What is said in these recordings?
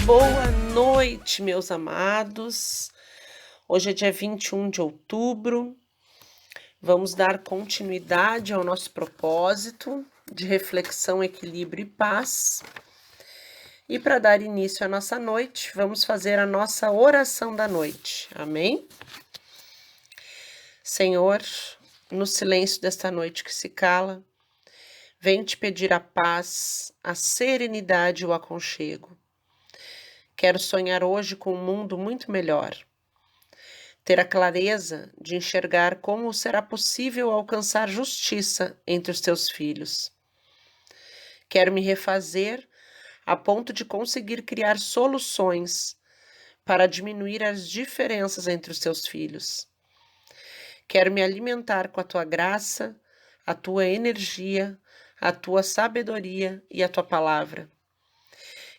Boa noite, meus amados. Hoje é dia 21 de outubro. Vamos dar continuidade ao nosso propósito de reflexão, equilíbrio e paz. E para dar início à nossa noite, vamos fazer a nossa oração da noite. Amém? Senhor, no silêncio desta noite que se cala, venho te pedir a paz, a serenidade e o aconchego. Quero sonhar hoje com um mundo muito melhor. Ter a clareza de enxergar como será possível alcançar justiça entre os teus filhos. Quero me refazer a ponto de conseguir criar soluções para diminuir as diferenças entre os teus filhos. Quero me alimentar com a tua graça, a tua energia, a tua sabedoria e a tua palavra.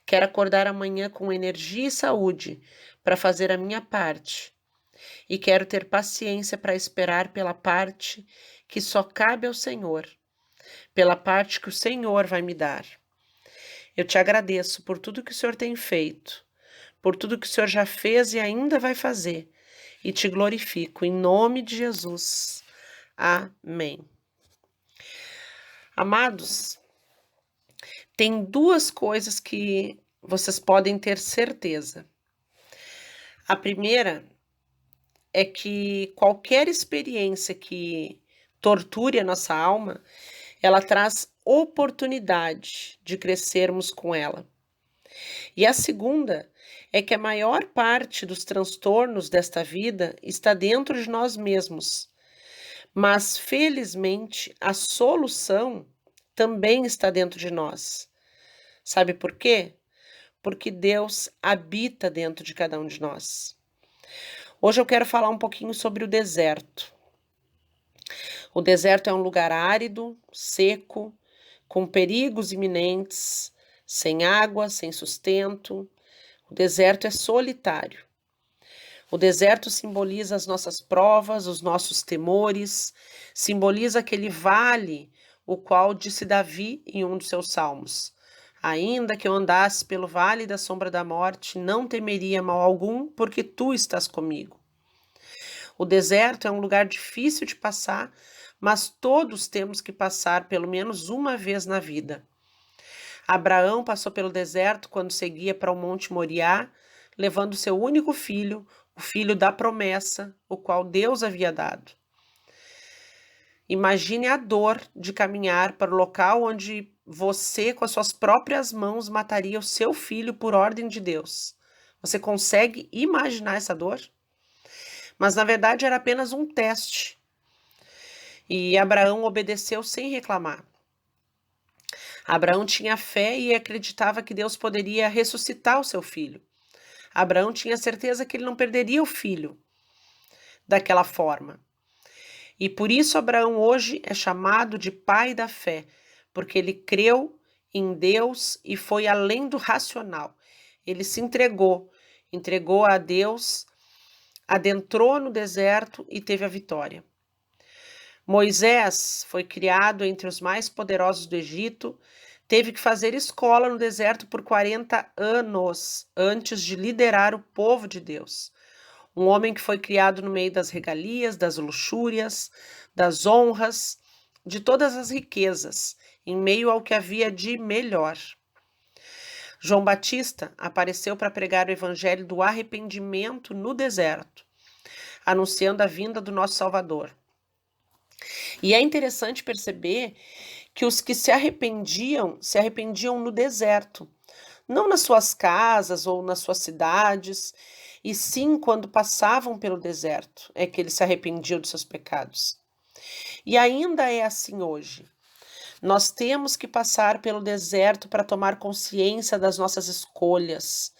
Quero acordar amanhã com energia e saúde para fazer a minha parte. E quero ter paciência para esperar pela parte que só cabe ao Senhor, pela parte que o Senhor vai me dar. Eu te agradeço por tudo que o Senhor tem feito, por tudo que o Senhor já fez e ainda vai fazer, e te glorifico em nome de Jesus. Amém. Amados, tem duas coisas que vocês podem ter certeza. A primeira é que qualquer experiência que torture a nossa alma, ela traz oportunidade de crescermos com ela. E a segunda é que a maior parte dos transtornos desta vida está dentro de nós mesmos. Mas, felizmente, a solução também está dentro de nós. Sabe por quê? Porque Deus habita dentro de cada um de nós. Hoje eu quero falar um pouquinho sobre o deserto. O deserto é um lugar árido, seco, com perigos iminentes, sem água, sem sustento. O deserto é solitário. O deserto simboliza as nossas provas, os nossos temores, simboliza aquele vale, o qual disse Davi em um dos seus salmos. Ainda que eu andasse pelo vale da sombra da morte, não temeria mal algum, porque tu estás comigo. O deserto é um lugar difícil de passar, mas todos temos que passar pelo menos uma vez na vida. Abraão passou pelo deserto quando seguia para o Monte Moriá, levando seu único filho, o filho da promessa, o qual Deus havia dado. Imagine a dor de caminhar para o local onde você, com as suas próprias mãos, mataria o seu filho por ordem de Deus. Você consegue imaginar essa dor? Mas na verdade era apenas um teste. E Abraão obedeceu sem reclamar. Abraão tinha fé e acreditava que Deus poderia ressuscitar o seu filho. Abraão tinha certeza que ele não perderia o filho daquela forma. E por isso Abraão hoje é chamado de pai da fé, porque ele creu em Deus e foi além do racional. Ele se entregou a Deus, adentrou no deserto e teve a vitória. Moisés foi criado entre os mais poderosos do Egito, teve que fazer escola no deserto por 40 anos antes de liderar o povo de Deus. Um homem que foi criado no meio das regalias, das luxúrias, das honras, de todas as riquezas, em meio ao que havia de melhor. João Batista apareceu para pregar o evangelho do arrependimento no deserto, anunciando a vinda do nosso Salvador. E é interessante perceber que os que se arrependiam no deserto, não nas suas casas ou nas suas cidades, e sim quando passavam pelo deserto, é que eles se arrependiam de seus pecados. E ainda é assim hoje. Nós temos que passar pelo deserto para tomar consciência das nossas escolhas,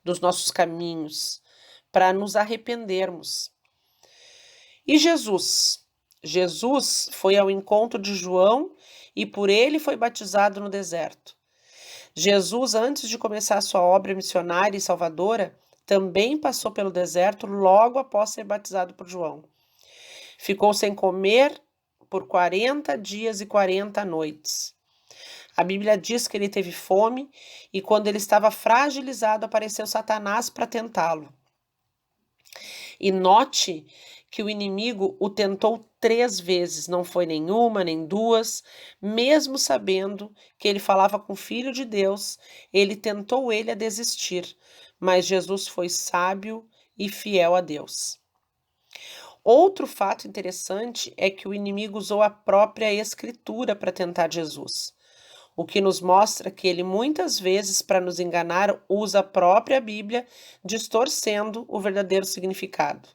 dos nossos caminhos, para nos arrependermos. E Jesus? Jesus foi ao encontro de João e por ele foi batizado no deserto. Jesus, antes de começar a sua obra missionária e salvadora, também passou pelo deserto logo após ser batizado por João. Ficou sem comer por 40 dias e 40 noites. A Bíblia diz que ele teve fome e quando ele estava fragilizado, apareceu Satanás para tentá-lo. E note que o inimigo o tentou 3 vezes, não foi nenhuma, nem duas, mesmo sabendo que ele falava com o Filho de Deus, ele tentou ele a desistir, mas Jesus foi sábio e fiel a Deus. Outro fato interessante é que o inimigo usou a própria Escritura para tentar Jesus, o que nos mostra que ele muitas vezes, para nos enganar, usa a própria Bíblia, distorcendo o verdadeiro significado.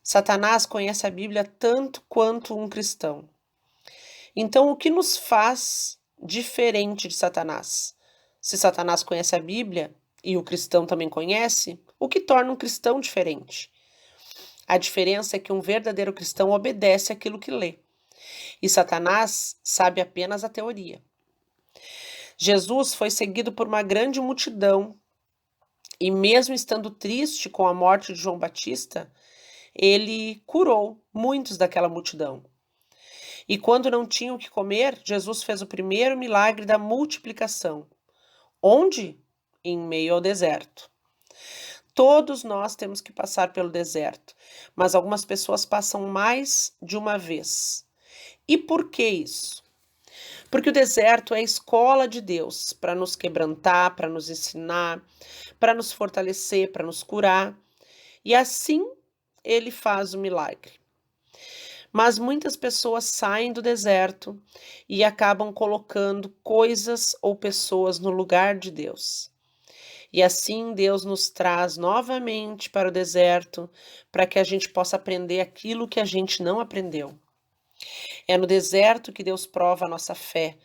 Satanás conhece a Bíblia tanto quanto um cristão. Então, o que nos faz diferente de Satanás? Se Satanás conhece a Bíblia e o cristão também conhece, o que torna um cristão diferente? A diferença é que um verdadeiro cristão obedece aquilo que lê, e Satanás sabe apenas a teoria. Jesus foi seguido por uma grande multidão, e mesmo estando triste com a morte de João Batista, ele curou muitos daquela multidão. E quando não tinham o que comer, Jesus fez o primeiro milagre da multiplicação. Onde? Em meio ao deserto. Todos nós temos que passar pelo deserto, mas algumas pessoas passam mais de uma vez. E por que isso? Porque o deserto é a escola de Deus para nos quebrantar, para nos ensinar, para nos fortalecer, para nos curar. E assim ele faz o milagre. Mas muitas pessoas saem do deserto e acabam colocando coisas ou pessoas no lugar de Deus. E assim Deus nos traz novamente para o deserto, para que a gente possa aprender aquilo que a gente não aprendeu. É no deserto que Deus prova a nossa fé,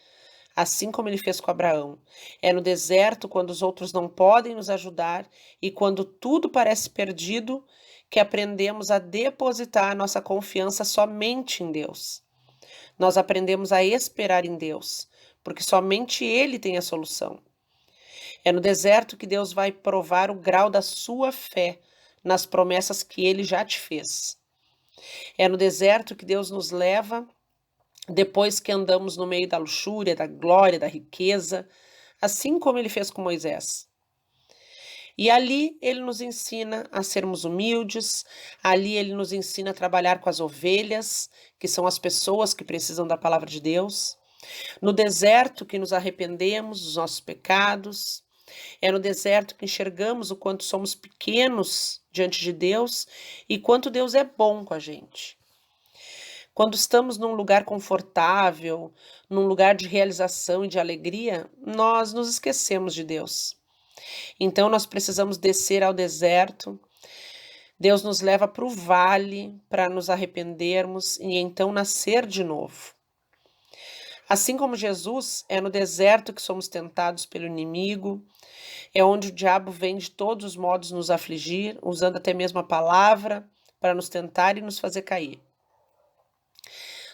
assim como ele fez com Abraão. É no deserto, quando os outros não podem nos ajudar e quando tudo parece perdido, que aprendemos a depositar nossa confiança somente em Deus. Nós aprendemos a esperar em Deus, porque somente Ele tem a solução. É no deserto que Deus vai provar o grau da sua fé nas promessas que Ele já te fez. É no deserto que Deus nos leva depois que andamos no meio da luxúria, da glória, da riqueza, assim como Ele fez com Moisés. E ali ele nos ensina a sermos humildes, ali ele nos ensina a trabalhar com as ovelhas, que são as pessoas que precisam da palavra de Deus. No deserto que nos arrependemos dos nossos pecados, é no deserto que enxergamos o quanto somos pequenos diante de Deus e quanto Deus é bom com a gente. Quando estamos num lugar confortável, num lugar de realização e de alegria, nós nos esquecemos de Deus. Então nós precisamos descer ao deserto. Deus nos leva para o vale para nos arrependermos e então nascer de novo. Assim como Jesus, é no deserto que somos tentados pelo inimigo, é onde o diabo vem de todos os modos nos afligir, usando até mesmo a palavra para nos tentar e nos fazer cair.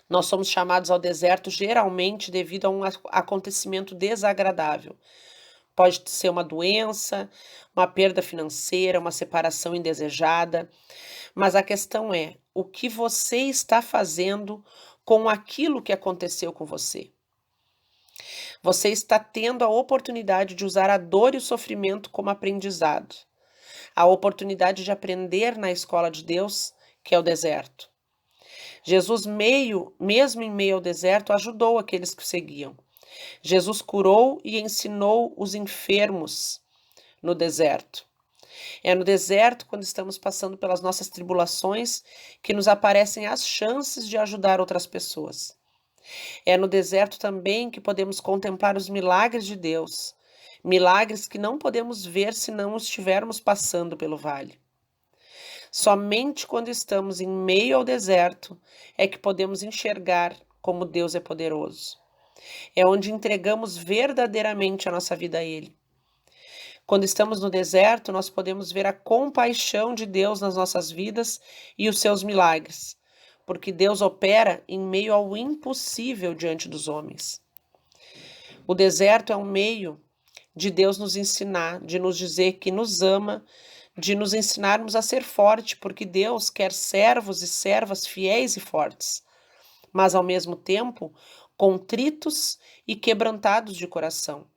Nós somos chamados ao deserto geralmente devido a um acontecimento desagradável. Pode ser uma doença, uma perda financeira, uma separação indesejada, mas a questão é, o que você está fazendo com aquilo que aconteceu com você? Você está tendo a oportunidade de usar a dor e o sofrimento como aprendizado, a oportunidade de aprender na escola de Deus, que é o deserto. Jesus, mesmo em meio ao deserto, ajudou aqueles que o seguiam. Jesus curou e ensinou os enfermos no deserto. É no deserto, quando estamos passando pelas nossas tribulações, que nos aparecem as chances de ajudar outras pessoas. É no deserto também que podemos contemplar os milagres de Deus, milagres que não podemos ver se não estivermos passando pelo vale. Somente quando estamos em meio ao deserto é que podemos enxergar como Deus é poderoso. É onde entregamos verdadeiramente a nossa vida a Ele. Quando estamos no deserto, nós podemos ver a compaixão de Deus nas nossas vidas e os seus milagres, porque Deus opera em meio ao impossível diante dos homens. O deserto é um meio de Deus nos ensinar, de nos dizer que nos ama, de nos ensinarmos a ser forte, porque Deus quer servos e servas fiéis e fortes. Mas, ao mesmo tempo, contritos e quebrantados de coração,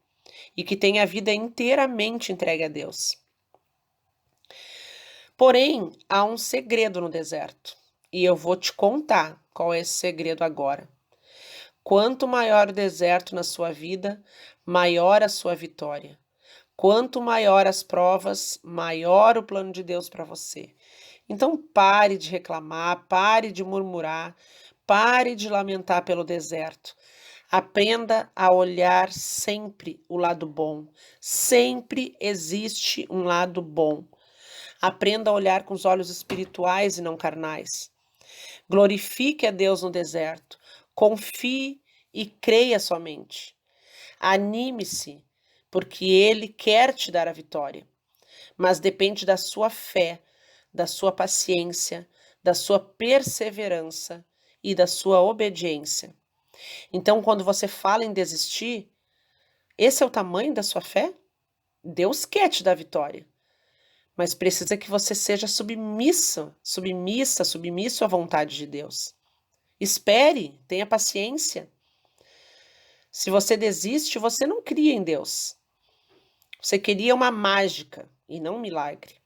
e que têm a vida inteiramente entregue a Deus. Porém, há um segredo no deserto, e eu vou te contar qual é esse segredo agora. Quanto maior o deserto na sua vida, maior a sua vitória. Quanto maior as provas, maior o plano de Deus para você. Então pare de reclamar, pare de murmurar, pare de lamentar pelo deserto. Aprenda a olhar sempre o lado bom. Sempre existe um lado bom. Aprenda a olhar com os olhos espirituais e não carnais. Glorifique a Deus no deserto. Confie e creia somente. Anime-se, porque Ele quer te dar a vitória. Mas depende da sua fé, da sua paciência, da sua perseverança e da sua obediência. Então, quando você fala em desistir, esse é o tamanho da sua fé? Deus quer te dar vitória, mas precisa que você seja submisso à vontade de Deus. Espere, tenha paciência. Se você desiste, você não cria em Deus. Você queria uma mágica e não um milagre.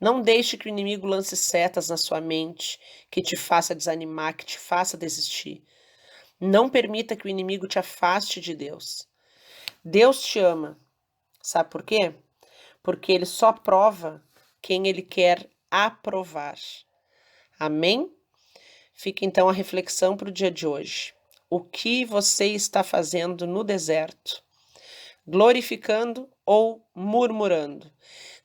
Não deixe que o inimigo lance setas na sua mente, que te faça desanimar, que te faça desistir. Não permita que o inimigo te afaste de Deus. Deus te ama. Sabe por quê? Porque ele só prova quem ele quer aprovar. Amém? Fica então a reflexão para o dia de hoje. O que você está fazendo no deserto? Glorificando ou murmurando?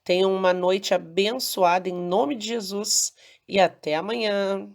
Tenham uma noite abençoada em nome de Jesus e até amanhã.